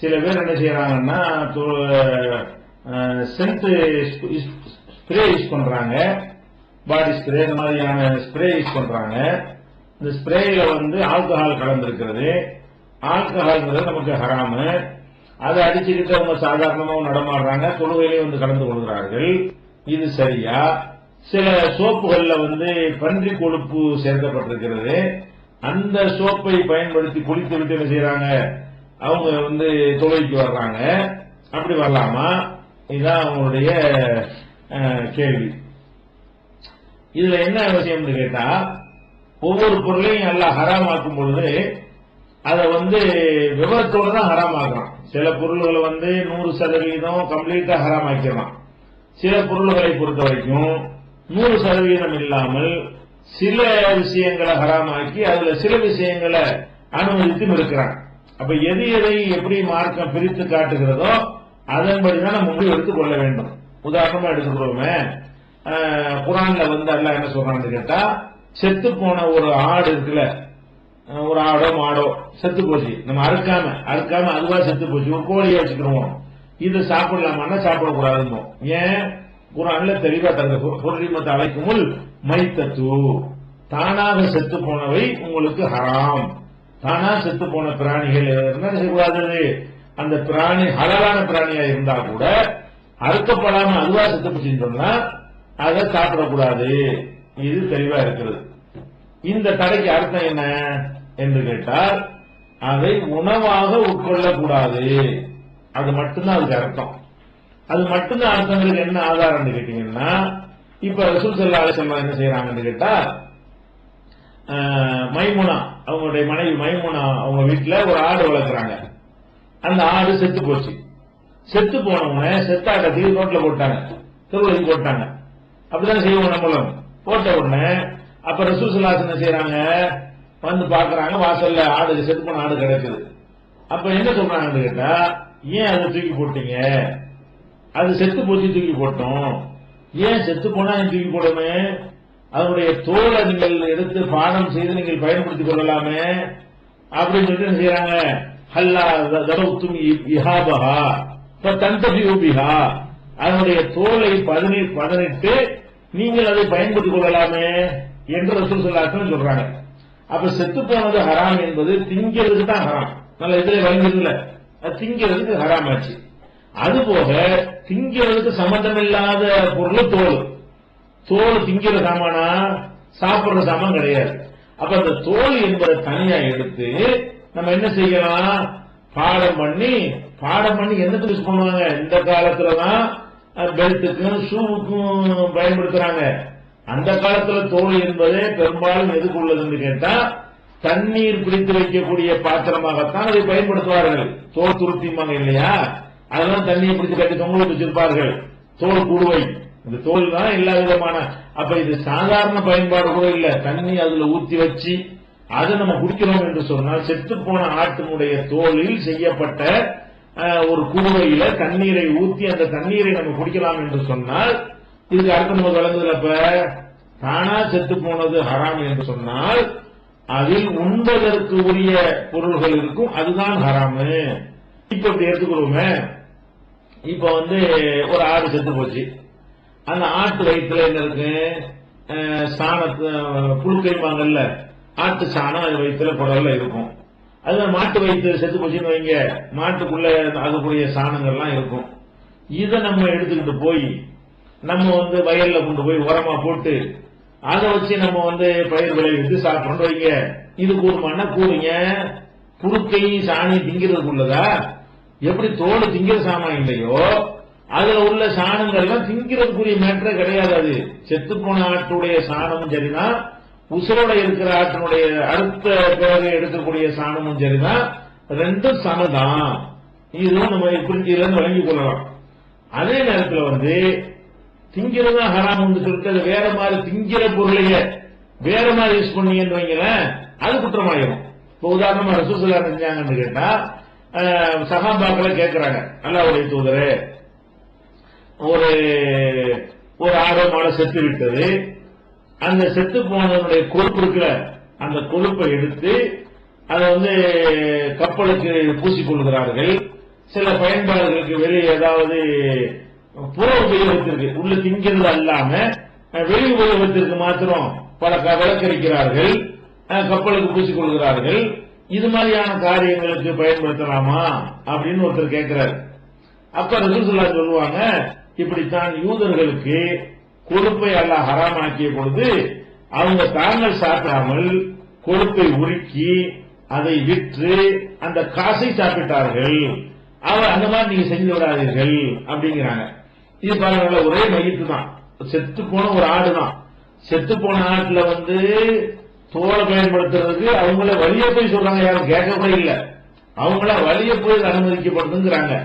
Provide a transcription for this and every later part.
சில பேர் என்ன செய்யறாங்கன்னா சென்ட் ஸ்ப்ரே யூஸ் பண்றாங்க, பாடி ஸ்ப்ரே இந்த மாதிரியான ஸ்ப்ரே யூஸ் பண்றாங்க. இந்த ஸ்ப்ரேயில ஆல்கஹால் கலந்திருக்கிறது. ஆல்கஹால்ங்கிறது நமக்கு ஹராமு. அதை அடிச்சுக்கிட்டு அவங்க சாதாரணமாக நடமாடுறாங்க, தொழுகையிலே கலந்து கொள்கிறார்கள். இது சரியா? சில சோப்புகள்ல பன்றி கொழுப்பு சேர்க்கப்பட்டிருக்கிறது. அந்த சோப்பை பயன்படுத்தி குளித்து விட்டு என்ன செய்யறாங்க, அவங்க தொழுகைக்கு வர்றாங்க. அப்படி வரலாமா? இதுதான் அவங்களுடைய கேள்வி. இதுல என்ன விஷயம்னு கேட்டா, ஒவ்வொரு பொருளையும் எல்லாம் ஹராமாக்கும் பொழுது அதை விவரத்தோடு தான் ஹராமாக்கலாம். சில பொருள்களை 100% கம்ப்ளீட்டா ஹராமாக்கலாம். சில பொருள்களை பொறுத்த வரைக்கும் 100% இல்லாமல் சில விஷயங்களை ஹராமாக்கி அதுல சில விஷயங்களை அனுமதித்து இருக்கிறாங்க. அப்ப எது எதை எப்படி மார்க்கம் பிரித்து காட்டுகிறதோ அதன்படிதான் நம்ம முடிவு எடுத்துக் கொள்ள வேண்டும். உதாரணமா எடுத்துக்கிறோமே, குர்ஆன்ல அல்லாஹ் என்ன சொல்றான்னு கேட்டா, செத்து போன ஒரு ஆடு இருக்குல்ல, ஒரு ஆடோ மாடோ செத்து போச்சு, நம்ம அறுக்காம அதுவா செத்து போச்சு, ஒரு கோழியை வச்சுக்கிறோம், இது சாப்பிடலாமா? சாப்பிடக்கூடாதுன்னு. ஏன்? குர்ஆன்ல தெளிவா தருது, ஹுர்ரிமத் அலைக்குமுல் மைத்தத்து, தானாக செத்து போனவை உங்களுக்கு ஹராம். தானா செத்து போன பிராணிகள் என்ன செய்யக்கூடாது? அந்த பிராணி ஹலாலான பிராணியா இருந்தா கூட அறுக்கப்படாம அதுவா செத்து போச்சுன்னு சொன்னா அதை சாப்பிடக்கூடாது. இது தெளிவா இருக்கிறது. இந்த தடைக்கு அர்த்தம் என்ன என்று கேட்டால், அதை உணவாக உட்கொள்ளக்கூடாது. அது மட்டும்தான் அதுக்கு அர்த்தம். அது மட்டும்தான் அர்த்தங்களுக்கு என்ன ஆதாரம் கேட்டீங்கன்னா, இப்ப ரசூல் ஸல்லல்லாஹு அலைஹி வஸல்லம் என்ன செய்யறாங்கன்னு கேட்டா, மைமுனா அவங்களுடைய மனைவி மைமுனா அவங்க வீட்டுல ஒரு ஆடு வளர்க்குறாங்க. அந்த ஆடு செத்து போச்சு. செத்து போனவங்க செத்தாட்ட தீர் ரோட்ல போட்டாங்க, தெருவுக்கு போட்டாங்க. அப்படிதான் செய்வோம் நம்மளும். போட்ட உடனே அப்ப ரசூல் ஸல்லல்லாஹு அலைஹி வஸல்லம் என்ன செய்யறாங்க, பாக்குறாங்க வாசல்ல ஆடு, செத்து போன ஆடு கிடக்குது. அப்ப என்ன சொல்றாங்கன்னு கேட்டா, ஏன் அதை தூக்கி போட்டீங்க? அது செத்து போச்சு, தூக்கி போட்டோம். ஏன் செத்து போனா தூக்கி போடணும்? அதனுடைய தோலை நீங்கள் எடுத்து பானம் செய்து நீங்கள் பயன்படுத்திக் கொள்ளலாமே அப்படின்னு சொல்லிட்டு என்ன செய்யறாங்க, ஹல்லா தரவுத்தும் இஹாபஹா தந்தபிஹா, அதனுடைய தோலை பதனிட்டு நீங்கள் அதை பயன்படுத்திக் கொள்ளலாமே என்று ரசூல் ஸல்லல்லாஹு அலைஹி வஸல்லம் சொல்றாங்க. அப்ப செத்து போனது ஹராம் என்பது திங்கிறதுக்கு தான் ஹராம். நல்ல இதுல வழங்குதுல, அது திங்கிறதுக்கு ஹராம் ஆச்சு. அதுபோக திங்கிறதுக்கு சம்பந்தம் இல்லாத பொருள் தோல் திங்கிற சாமானா, சாப்பிடுற சாமான் கிடையாது. அப்ப அந்த தோல் என்பதை தனியா எடுத்து நம்ம என்ன செய்யலாம், பாடம் பண்ணி என்னத்துக்கு யூஸ் பண்ணுவாங்க? இந்த காலத்துலதான் பெல்ட்டுக்கும் ஷூவுக்கும் பயன்படுத்துறாங்க. அந்த காலத்துல தோல் என்பதே பெரும்பாலும் எதுக்கு உள்ளதுன்னு கேட்டா, தண்ணீர் பிடித்து வைக்கக்கூடிய பாத்திரமாகத்தான் அதை பயன்படுத்துவார்கள். தோல் துருத்திமாங்க இல்லையா, அதெல்லாம் தண்ணியை பிடித்து கட்டி தொங்க வச்சிருப்பார்கள். தோல் குடுவை, இந்த தோல் தான் எல்லா விதமான. அப்ப இது சாதாரண பயன்பாடு கூட இல்ல. தண்ணி அதுல ஊத்தி வச்சு அதை நம்ம குடிக்கிறோம் என்று சொன்னால், செத்து போன ஆட்டினுடைய தோலில் செய்யப்பட்ட ஒரு குடுவையில தண்ணீரை ஊத்தி அந்த தண்ணீரை நம்ம குடிக்கலாம் என்று சொன்னால், இதுக்கு அர்த்தம் நம்ம வழங்குதுல. அப்ப தானா செத்து போனது ஹராம் என்று சொன்னால், அதில் உண்பதற்கு உரிய பொருள்கள் இருக்கும், அதுதான் ஹராமு. இப்ப இப்படி எடுத்துக்கிறோமே, இப்ப ஒரு ஆடு செத்து போச்சு. அந்த ஆட்டு வயிற்றுல என்ன இருக்கு, சாணத்து புழுக்கைவாங்கல்ல, ஆட்டு சாணம் அது வயிற்றுல குடல்ல இருக்கும். அது மாட்டு வயிற்று செத்து போச்சுன்னு வைங்க, மாட்டுக்குள்ள அதுக்குரிய சாணங்கள்லாம் இருக்கும். இதை நம்ம எடுத்துக்கிட்டு போய் நம்ம வயல்ல கொண்டு போய் உரமா போட்டு அதை வச்சு நம்ம பயிர் விளைவித்து சாப்பிடணும் வைங்க, இது கூடுமானா கூடுங்க. புழுக்கை சாணி திங்கிறதுக்குள்ளதா? எப்படி தோல் திங்கிற சாமான் இல்லையோ, அதுல உள்ள சாணங்கள்லாம் திங்கிறதுக்குரிய மேட்டரே கிடையாது. அது செத்து போன ஆட்டுடைய சாணமும் சரிதான், உசுரோட இருக்கிற ஆட்டினுடைய அடுத்த பிறகு எடுக்கக்கூடிய சாணமும் சரிதான், ரெண்டும் சமதான். இதுவும் நம்ம இப்படி வழங்கிக் கொள்ளலாம். அதே நேரத்தில் திங்கிறதா ஹராம் சொல்லிட்டு அது வேற மாதிரி திங்கிற பொருளைய வேற மாதிரி யூஸ் பண்ணீங்கன்னு வைங்களேன், அது குற்றமாயிரும். இப்ப உதாரணமா ரசூல் ஸல்லல்லாஹு அலைஹி வஸல்லம் செஞ்சாங்கன்னு கேட்டா, சஹாபாக்களை கேட்கிறாங்க, அல்லாஹ்வுடைய தூதரே, ஒரு ஆடோ மாடோ செத்து விட்டது, அந்த செத்து போனதனுடைய கொழுப்பு இருக்குல்ல, அந்த கொழுப்பை எடுத்து அதை கப்பலுக்கு பூசிக்கொள்கிறார்கள். சில பயன்பாடுகளுக்கு வெளியே ஏதாவது புற உபயோகத்திற்கு உள்ள திங்கிறது அல்லாம வெளி உபயோகத்திற்கு மாத்திரம் பல விளக்கரிக்கிறார்கள், கப்பலுக்கு பூசிக் கொள்கிறார்கள். இது மாதிரியான காரியங்களுக்கு பயன்படுத்தலாமா அப்படின்னு ஒருத்தர் கேட்கிறார். அப்ப ரசூல் ஸல்லல்லாஹு சொல்லுவாங்க, இப்படித்தான் யூதர்களுக்கு கொழுப்பை அல்லாஹ் ஹராமாக்கிய பொழுது அவங்க தாங்கள் சாப்பிடாமல் கொழுப்பை உருக்கி அதை விற்று அந்த காசை சாப்பிட்டார்கள். அந்த மாதிரி நீங்க செஞ்சு விடாதீர்கள் அப்படிங்கிறாங்க. இது பாருங்க, ஒரே மையத்து தான், செத்து போன ஒரு ஆடு தான். செத்து போன ஆட்டுல தோலை பயன்படுத்துறதுக்கு அவங்கள வலிய போய் சொல்றாங்க, யாரும் கேட்க கூட இல்ல, அவங்கள வலிய போய் அனுமதிக்கப்படுதுங்கிறாங்க.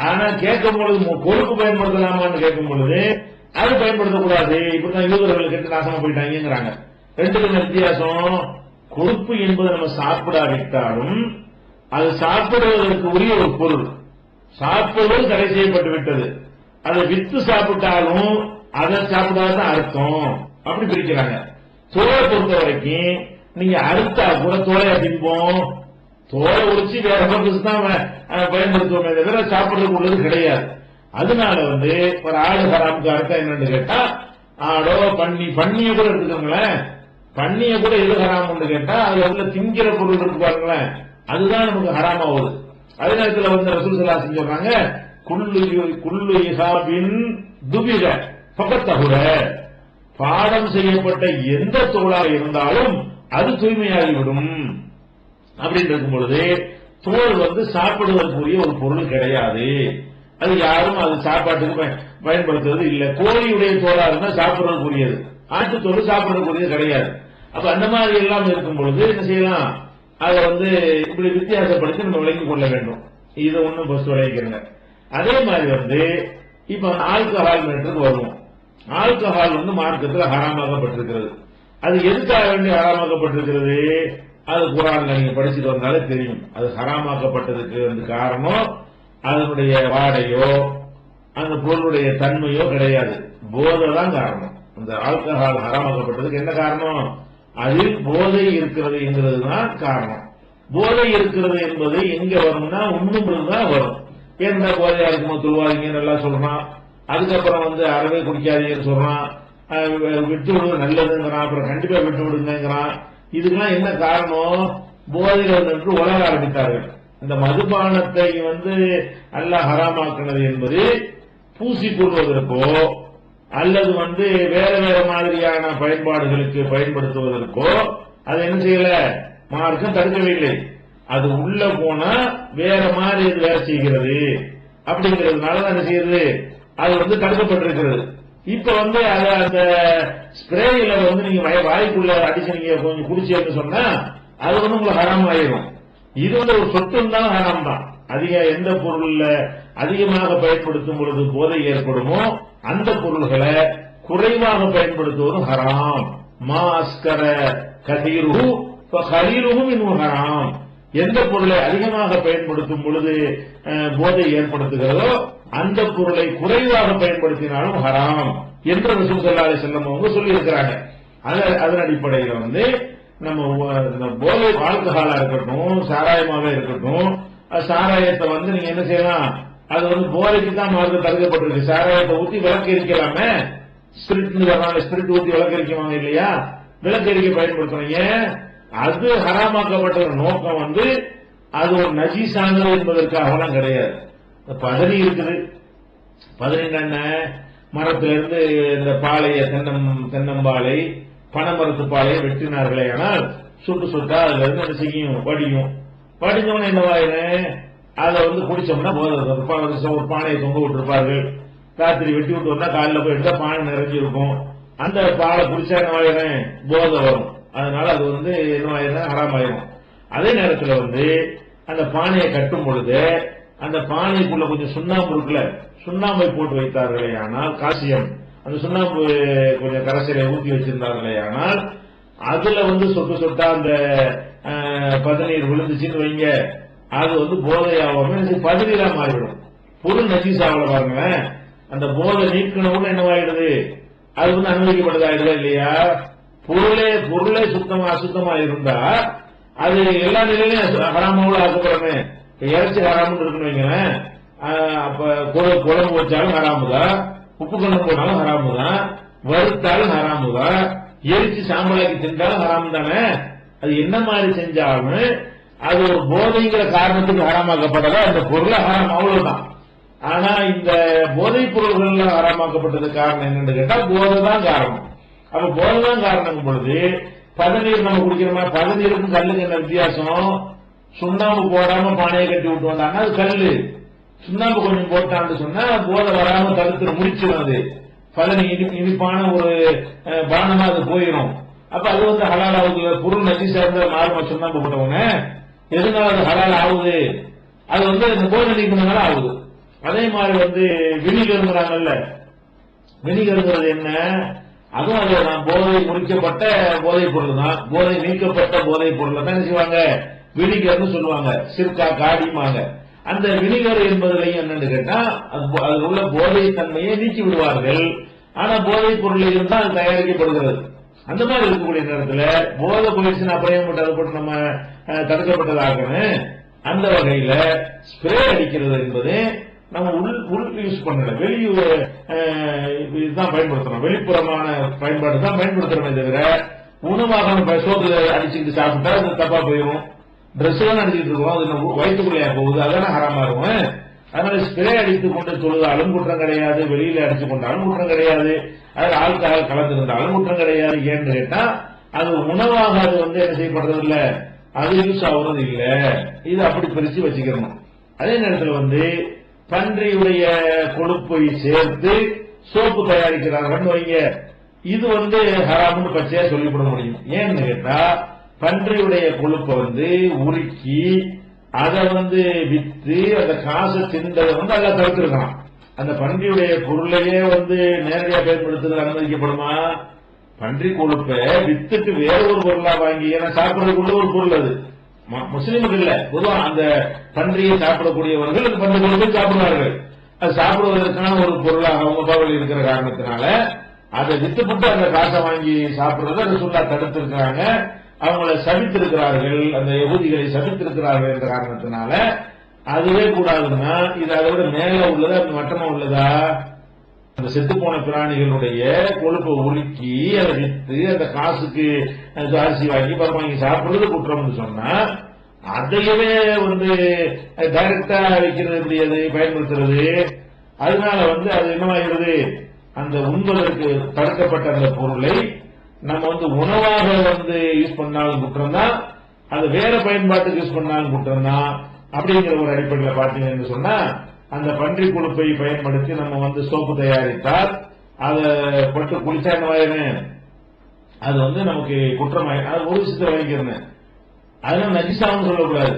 ஆனா கேட்கும் பொழுது கொழுப்பு பயன்படுத்தலாமான்னு கேட்கும் பொழுது அது பயன்படுத்தக்கூடாது, இப்படிதான் யூதர்கள் கெட்டு நாசமா போயிட்டாங்கிறாங்க. ரெண்டுக்கும் வித்தியாசம். கொழுப்பு என்பது நம்ம சாப்பிடாவிட்டாலும் அது சாப்பிடுவதற்கு உரிய ஒரு பொருள், சாப்பிடுவது தடை செய்யப்பட்டு விட்டது. அதை வித்து சாப்பிட்டாலும் அதை சாப்பிடாதான் அர்த்தம், அப்படி பிரிக்கிறாங்க. தோலை பொறுத்த வரைக்கும் நீங்க அறுத்தா கூட தோலையா தின்போம், தோலை உரிச்சு வேற பர்பஸ் தான் பயன்படுத்துவோமே தவிர சாப்பிடுறதுக்கு உள்ளது கிடையாது. அதனால ஒரு ஆடு ஹராமுக்கு அர்த்தம் என்னன்னு கேட்டா, ஆடோ பண்ணிய கூட எடுத்துக்கோங்களேன், பண்ணிய கூட எது ஹராம் கேட்டா அதுல உள்ள திங்கிற பொருள் இருக்கு பாருங்களேன், அதுதான் நமக்கு ஹராம் ஆகுது. அதே நேரத்தில் ரசூல் ஸல்லல்லாஹு அலைஹி சொல்றாங்க, குல்லு இஹாபின் துபிக ஃபகத்தஹுர, பாடம் செய்யப்பட்ட எந்த தோளாக இருந்தாலும் அது தூய்மையாகிவிடும் அப்படின்னு இருக்கும் பொழுது தோல் சாப்பிடுவதற்குரிய ஒரு பொருள் கிடையாது. அது யாரும் அது சாப்பாட்டுக்கு பயன்படுத்துறது இல்ல. கோழியுடைய தோலா இருந்தா சாப்பிடுறதுக்குரியது, ஆட்டு தோல் சாப்பிடுறதுக்குரியது கிடையாது. அப்ப அந்த மாதிரி எல்லாம் இருக்கும் பொழுது என்ன செய்யலாம், அதை இப்படி வித்தியாசப்படுத்தி நம்ம விளங்கிக் கொள்ள வேண்டும். இது ஒண்ணும் பஸ் விளைவிக்கிறங்க. அதே மாதிரி இப்ப ஆல்கஹால் மேட்டருக்கு வருவோம். ஆல்கஹால் மார்க்கத்தில் ஹராமாக்கப்பட்டிருக்கிறது. அது எதுக்காக வேண்டி ஹராமாக்கப்பட்டிருக்கிறது, அது குர்ஆன்ல நீங்க படிச்சுட்டு வந்தாலே தெரியும். அது ஹராமாக்கப்பட்டதுக்கு காரணம் அதனுடைய வாடையோ அந்த பொருளுடைய தன்மையோ கிடையாது, போதை தான் காரணம். அந்த ஆல்கஹால் ஹராமாக்கப்பட்டதுக்கு என்ன காரணம், அதில் போதை இருக்கிறது என்கிறது தான் காரணம். போதை இருக்கிறது என்பது எங்க வரும்னா உண்ணும் தான் வரும். ஏன்னா போதையா இருக்குமோ துருவாதீங்கன்னு எல்லாம் சொல்றான், அதுக்கப்புறம் அறவே குடிக்காதீங்கன்னு சொல்றான், விட்டு விடுவது நல்லதுங்கிறான், அப்புறம் கண்டிப்பா விட்டு விடுங்கிறான். இதுக்கெல்லாம் என்ன காரணம், போதையில் என்று உலக ஆரம்பித்தார்கள். இந்த மதுபானத்தை அல்லாஹ் ஹராமாக்கினது என்பது பூசி கொள்வதற்கோ அல்லது வேற வேற மாதிரியான பயன்பாடுகளுக்கு பயன்படுத்துவதற்கோ அது என்ன செய்யல, மார்க்கம் தடுக்கவில்லை. அது உள்ள போனா வேற மாதிரி இது வேலை செய்கிறது அப்படிங்கிறதுனால என்ன செய்யறது, அது தடுக்கப்பட்டிருக்கிறது. இப்ப அந்த ஸ்ப்ரேயில நீங்க வாய்க்குள்ள அடிச்சு நீங்க கொஞ்சம் குடிச்சேன்னு சொன்னா அது உங்களுக்கு ஹராம் ஆயிடும். இது ஒரு சொத்து இருந்தாலும் ஹராம் தான். எந்த பொருள்ல அதிகமாக பயன்படுத்தும் பொழுது போதை ஏற்படுமோ அந்த பொருள்களை குறைவாக பயன்படுத்துவதும் ஹராம். மா அஸ்கர கதீருஹு ஃபகலீலுஹு மின்ஹு ஹராம். எந்த பொருளை அதிகமாக பயன்படுத்தும் பொழுது போதை ஏற்படுத்துகிறதோ அந்த பொருளை குறைவாக பயன்படுத்தினாலும் ஹராம் என்று ரசூல் ஸல்லல்லாஹு அலைஹி வஸல்லம் அவங்க சொல்லி இருக்கிறாங்க. அதன் அடிப்படையில் நம்ம போதை ஆல்கஹாலா இருக்கட்டும், சாராயமாவே இருக்கட்டும், சாராயத்தை நீங்க என்ன செய்யலாம், அது போதைக்கு தான் மார்க்க தடுக்கப்பட்டிருக்கு. சாராயத்தை ஊத்தி விளக்கு எரிக்கலாமே, ஸ்பிரிட் ஊத்தி விளக்கு எரிக்குவாங்க இல்லையா, விளக்கு எரிக்க பயன்படுத்துறீங்க. அது ஹராமாக்கப்பட்ட நோக்கம் அது ஒரு நஜீஸானது என்பதற்காகலாம் கிடையாது. பதனி இருக்குது, பதனி என்ன, மரத்திலிருந்து இந்த பாலைய தென்னம்பாலை பனைமரத்து பாலையை வெட்டினார்களே, ஆனால் சுட்டு சுட்டா அதுல இருந்து என்ன செய்யும், வடியும். வடிஞ்சவன என்னவாயினு, அதை குடிச்சோம்னா ஒரு பானையை தொங்க விட்டுருப்பார்கள். ராத்திரி வெட்டி விட்டு வந்தா காலையில போய் எடுத்தா பானை நிறைஞ்சிருக்கும். அந்த பாலை குடிச்சா என்னவாயினு, போதை வரும். அதனால அது என்னவாயினா ஹராமாயிரும். அதே நேரத்தில் அந்த பானையை கட்டும் பொழுது அந்த பானைக்குள்ள கொஞ்சம் சுண்ணாம்பு இருக்குல்ல, சுண்ணாம்பை போட்டு வைத்தார்களே ஆனால், கால்சியம் அந்த சுண்ணாம்பு கொஞ்சம் கரைசலை ஊற்றி வச்சிருந்தார்களே ஆனால் அதுல சொட்டு சொட்டா அந்த பதநீர் விழுந்துச்சுன்னு வைங்க, அது போதையாகாம பதநீரா மாறிவிடும். பொருள் நஜீஸாவல பாருங்களேன், அந்த போதை நீக்கணும்னு என்னவாயிடுது, அது அனுமதிக்கப்பட்டதாயிடுதா இல்லையா. பொருளே சுத்தமா அசுத்தமா இருந்தா அது எல்லா நிலையிலும் ஹராமாவோட ஆக்கப்படுமே. இறைச்சி ஹராமுன்னு இருக்குன்னு வைங்களேன், அப்ப குழம்பு வச்சாலும் ஹராமு தான், உப்பு கொண்டு போனாலும் ஹராமு தான், வறுத்தாலும் ஹராமு தான், எரிச்சு சாம்பலாக்கி தின்றாலும் ஹராமு தானே. அது என்ன மாதிரி செஞ்சாலும் அது ஒரு போதைங்கிற காரணத்துக்கு ஹராமாக்கப்பட்டதா அந்த பொருளை ஹராம், அவ்வளவுதான். ஆனா இந்த போதைப் பொருள்கள் ஹராமாக்கப்பட்டது காரணம் என்னன்னு கேட்டா போதை தான் காரணம். அப்ப போதை தான் காரணம் பொழுது பதநீர் நம்ம குடிக்கிறோமா, பதநீருக்கும் கல்லுக்கு என்ன வித்தியாசம்? சுண்ணாம்பு போடாம பானையை கட்டி விட்டு வந்தாங்கன்னா அது கல்லு, சுண்ணாம்பு கொஞ்சம் போட்டான்னு சொன்னா போதை வராம தடுத்து முடிச்சிடும். அது பதனி இனிப்பான ஒரு பானமா அது போயிடும். அப்ப அது ஹலால் ஆகுது. பொருள் நஜீஸா இருந்த மாறுமா சுண்ணாம்பு போட்டவங்க, எதுனால அது ஹலால் ஆகுது? அது இந்த போதை நீக்கிறதுனால ஆகுது. அதே மாதிரி வினிகருங்கிறாங்கல்ல, வினிகருங்கிறது என்ன? அதுவும் அது போதை முடிக்கப்பட்ட போதைப் பொருள் தான், போதை நீக்கப்பட்ட போதைப் பொருள் தான் செய்வாங்க வினிகர்னு சொல்லுவாங்க, சிற்கா காடிமாங்க. அந்த வினிகர் என்பதுலையும் என்னன்னு கேட்டா அதில் உள்ள போதை தன்மையை நீக்கி விடுவார்கள். ஆனா போதைப் பொருள் இருந்தால் அது தயாரிக்கப்படுகிறது. அந்த மாதிரி இருக்கக்கூடிய நேரத்தில் போதை போயிடுச்சுன்னு அப்புறம் அதை போட்டு நம்ம தடுக்கப்பட்டதாகணும். அந்த வகையில ஸ்ப்ரே அடிக்கிறது என்பது நம்ம உள் யூஸ் பண்ணல, இதுதான் பயன்படுத்தணும், வெளிப்புறமான பயன்பாடு தான் பயன்படுத்துறோமே தவிர உணவாக நம்ம சோத்துல அடிச்சுட்டு சாப்பிட்டா அது தப்பா போயிடும். ட்ரெஸ் எல்லாம் அடிச்சுட்டு இருக்கோம், அது வயிற்றுக்குள்ளையா போகுது, அதான ஹராமா இருக்கும். அதனால ஸ்ப்ரே அடித்துக் கொண்டு தொழுதாலும் குற்றம் கிடையாது, வெளியில அடிச்சு கொண்டாலும் குற்றம் கிடையாது, அதில் ஆல்கஹால் கலந்திருந்தாலும் குற்றம் கிடையாது. ஏன்னு கேட்டா அது உணவாக அது என்ன செய்யப்படுறது இல்ல, அது யூஸ் ஆகுறது இல்ல. இது அப்படி பிரிச்சு வச்சுக்கணும். அதே நேரத்தில் பன்றியுடைய கொழுப்பை சேர்த்து சோப்பு தயாரிக்கிறார்கள் வைங்க, இது ஹராம்னு பச்சையா சொல்லிவிட முடியும். ஏன்னு கேட்டா பன்றியுடைய கொழுப்பை உருக்கி அதை வித்து அந்த காசை தின்றதை அல்ல தடுத்திருக்கலாம். அந்த பன்றியுடைய பொருளையே நேரடியாக பயன்படுத்துறது அனுமதிக்கப்படுமா? பன்றி கொழுப்பை வித்துட்டு வேற ஒரு பொருளா வாங்கி, ஏன்னா சாப்பிடறதுக்குள்ள ஒரு பொருள் அது முஸ்லீமுக்கு இல்ல, பொதுவாக அந்த பன்றியை சாப்பிடக்கூடியவர்கள் அந்த பன்றி கொழுப்பை சாப்பிடுவார்கள். அது சாப்பிடுவதற்கான ஒரு பொருளாக அவங்க பாவல் இருக்கிற காரணத்தினால அதை வித்துப்பட்டு அந்த காசை வாங்கி சாப்பிடுறத ரசூலுல்லாஹ் தடுத்திருக்கிறாங்க. அவங்களை சபித்திருக்கிறார்கள், அந்த யகூதிகளை சபித்திருக்கிறார்கள் என்ற காரணத்தினால அதுவே கூடாதுன்னா இது அதை விட மேல உள்ளதா அது மட்டமா உள்ளதா? அந்த செத்துப்போன பிராணிகளுடைய கொழுப்பை உருக்கி அதை வித்து அந்த காசுக்கு அரிசி வாங்கி பருப்பு வாங்கி சாப்பிடுறது குற்றம்னு சொன்னா அதையவே டைரக்டா வைக்கிறது முடியாது, பயன்படுத்துறது. அதனால அது என்னவாகிறது, அந்த உண்பதற்கு தடுக்கப்பட்ட அந்த பொருளை நம்ம உணவாக யூஸ் பண்ணாலும் குற்றம் தான், அது வேற பயன்பாட்டுக்கு யூஸ் பண்ணாலும் குற்றம் தான். அப்படிங்கிற ஒரு அடிப்படையில் பாத்தீங்கன்னு சொன்னா அந்த பன்றி கொழுப்பை பயன்படுத்தி நம்ம சோப்பு தயாரித்தால் அதை பட்டு குளிச்சா என்னவாயிரும், அது நமக்கு குற்றமாயிரும். அது ஒரு விஷயத்தை வகிக்கிறேன், அதனால நஜிசாவும் சொல்லக்கூடாது,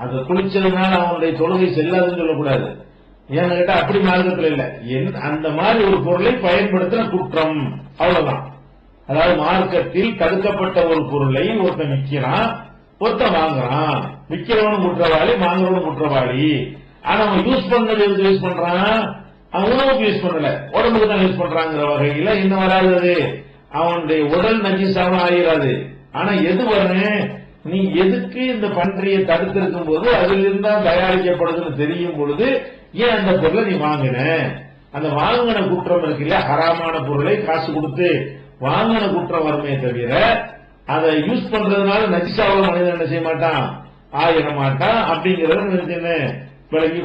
அது குளிச்சதுனால அவனுடைய தொழுகை செல்லாதுன்னு சொல்லக்கூடாது. ஏன்னு கேட்டா அப்படி மார்க்கத்தில் இல்ல, அந்த மாதிரி ஒரு பொருளை பயன்படுத்தின குற்றம், அவ்வளவுதான். அதாவது மார்க்கத்தில் தடுக்கப்பட்ட ஒரு பொருளை ஒருத்தன் விற்கிறான், ஒருத்தன் வாங்குறான், விற்கிறவனும் குற்றவாளி, வாங்குறவனும் குற்றவாளி. ஆனா அவன் யூஸ் பண்ணது எதுக்கு யூஸ் பண்றான்? அவன் உணவுக்கு யூஸ் பண்ணல, உடம்புக்கு தான் யூஸ் பண்றாங்கிற வகையில என்ன வராது, அவனுடைய உடல் நஜீஸாவும் ஆகிறாது. ஆனா எது வரும், நீ எதுக்கு இந்த பன்றியை தடுத்திருக்கும் போது அதில் இருந்தா தயாரிக்கப்படுதுன்னு தெரியும் பொழுது ஏன் அந்த பொருளை நீ வாங்கின, அந்த வாங்கின குற்றம் இருக்கு இல்ல, ஹராமான பொருளை காசு கொடுத்து வாங்கின குற்றம் வருமே தவிர அதை யூஸ் பண்றதுனால நஜிசாவில் மனிதன் என்ன செய்ய மாட்டான், ஆயிட மாட்டான். அப்படிங்கறத விளங்கி